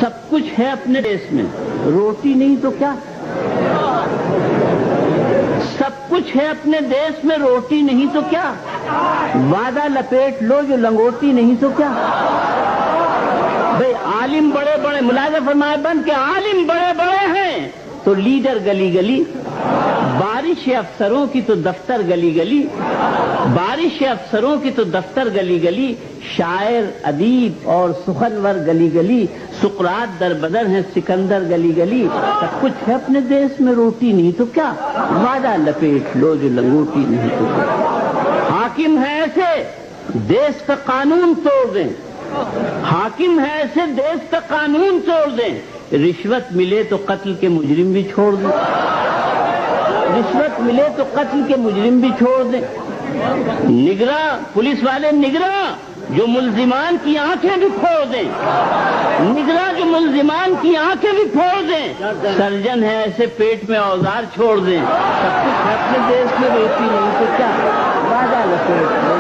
سب کچھ ہے اپنے دیش میں، روٹی نہیں تو کیا؟ سب کچھ ہے اپنے دیش میں، روٹی نہیں تو کیا؟ وعدہ لپیٹ لو جو لنگوٹی نہیں تو کیا؟ بھئی عالم بڑے بڑے، ملاحظہ فرمائے بند کہ عالم بڑے بڑے ہیں تو لیڈر گلی گلی، بارش افسروں کی تو دفتر گلی گلی، بارش افسروں کی تو دفتر گلی گلی، شاعر ادیب اور سخنور گلی گلی، سقراط در بدر ہیں سکندر گلی گلی، سب کچھ ہے اپنے دیش میں، روٹی نہیں تو کیا؟ وعدہ لپیٹ لو جو لنگوٹی نہیں تو کیا؟ حاکم ہے ایسے دیش کا قانون توڑ دیں، حاکم ہے ایسے دیش کا قانون توڑ دیں، رشوت ملے تو قتل کے مجرم بھی چھوڑ دیں، رشوت ملے تو قتل کے مجرم بھی چھوڑ دیں، نگراں پولیس والے نگراں جو ملزمان کی آنکھیں بھی پھوڑ دیں، نگراں جو ملزمان کی آنکھیں بھی پھوڑ دیں، سرجن ہے ایسے پیٹ میں اوزار چھوڑ دیں، سب کچھ اپنے دیش میں، روٹی نہیں تو کیا؟ وعدہ لپیٹ لو۔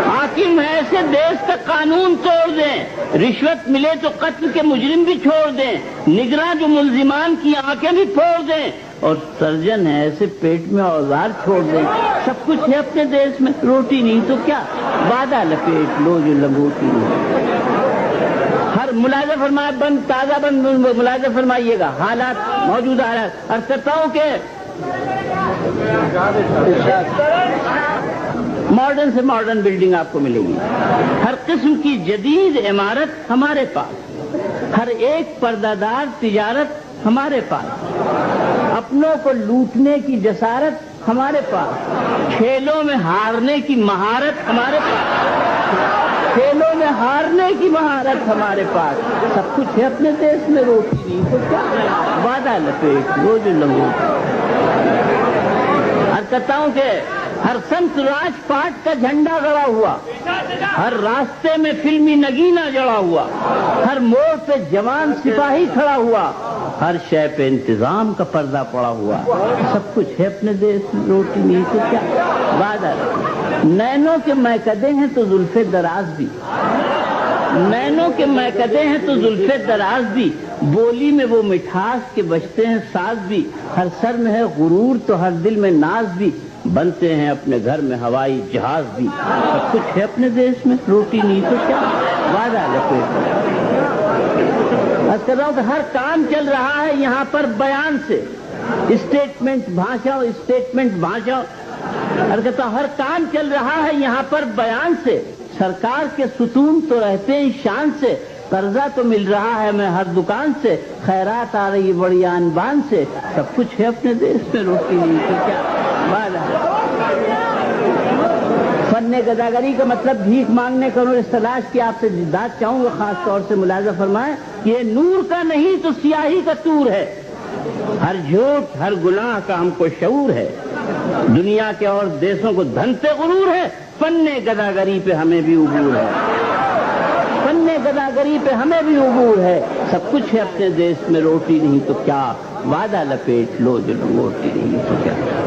حاکم ہے ایسے دیش کا قانون توڑ دیں، رشوت ملے تو قتل کے مجرم بھی چھوڑ دیں، نگراں جو ملزمان کی آنکھیں بھی پھوڑ دیں، اور سرجن ہے ایسے پیٹ میں اوزار چھوڑ دیں، سب کچھ ہے اپنے دیش میں، روٹی نہیں تو کیا؟ وعدہ لپیٹ لو جو لنگوٹی نہیں۔ ہر ملاحظہ فرمائے بند، تازہ بند ملاحظہ فرمائیے گا، حالات موجودہ حالات، عرض کرتا ہوں کہ ماڈرن سے ماڈرن بلڈنگ آپ کو ملے گی، ہر قسم کی جدید عمارت ہمارے پاس، ہر ایک پردہ دار تجارت ہمارے پاس، اپنوں کو لوٹنے کی جسارت ہمارے پاس، کھیلوں میں ہارنے کی مہارت ہمارے پاس، کھیلوں میں ہارنے کی مہارت ہمارے پاس، سب کچھ ہے اپنے دیش میں، روٹی نہیں تو کیا؟ وعدہ لپیٹ لو جو لنگوٹی۔ عرض کرتا ہوں کہ ہر سمت راج پاٹ کا جھنڈا گڑا ہوا، ہر راستے میں فلمی نگینہ جڑا ہوا، ہر موڑ پہ جوان سپاہی کھڑا ہوا، ہر شے پہ انتظام کا پردہ پڑا ہوا، سب کچھ ہے اپنے دیش میں، روٹی نہیں تو کیا؟ وعدہ نینوں کے میکدے ہیں تو زلفے دراز بھی، نینوں کے میکدے ہیں تو زلفے دراز بھی، بولی میں وہ مٹھاس کے بجتے ہیں ساز بھی، ہر سر میں ہے غرور تو ہر دل میں ناز بھی، بنتے ہیں اپنے گھر میں ہوائی جہاز بھی، سب کچھ ہے اپنے دیش میں، روٹی نہیں تو کیا؟ وعدہ لپیٹ لو۔ عرض کر رہا ہوں کہ ہر کام چل رہا ہے یہاں پر بیان سے، اسٹیٹمنٹ بھاشا، اسٹیٹمنٹ بھاشا، عرض کرتا ہوں ہر کام چل رہا ہے یہاں پر بیان سے، سرکار کے ستون تو رہتے ہیں شان سے، قرضہ تو مل رہا ہے ہمیں ہر دکان سے، خیرات آ رہی ہے بڑی آن بان سے، سب کچھ ہے اپنے دیش میں، روٹی نہیں تو کیا؟ فن گداگری کا مطلب بھیک مانگنے کا، انہوں نے تلاش کی، آپ سے داد چاہوں گا خاص طور سے ملاحظہ فرمائیں کہ یہ نور کا نہیں تو سیاہی کا طور ہے، ہر جھوٹ ہر گناہ کا ہم کو شعور ہے، دنیا کے اور دیشوں کو دھن پہ غرور ہے، فن گداگری پہ ہمیں بھی عبور ہے، فن گداگری پہ ہمیں بھی عبور ہے، سب کچھ ہے اپنے دیش میں، روٹی نہیں تو کیا؟ وعدہ لپیٹ لو جو لنگوٹی نہیں تو کیا؟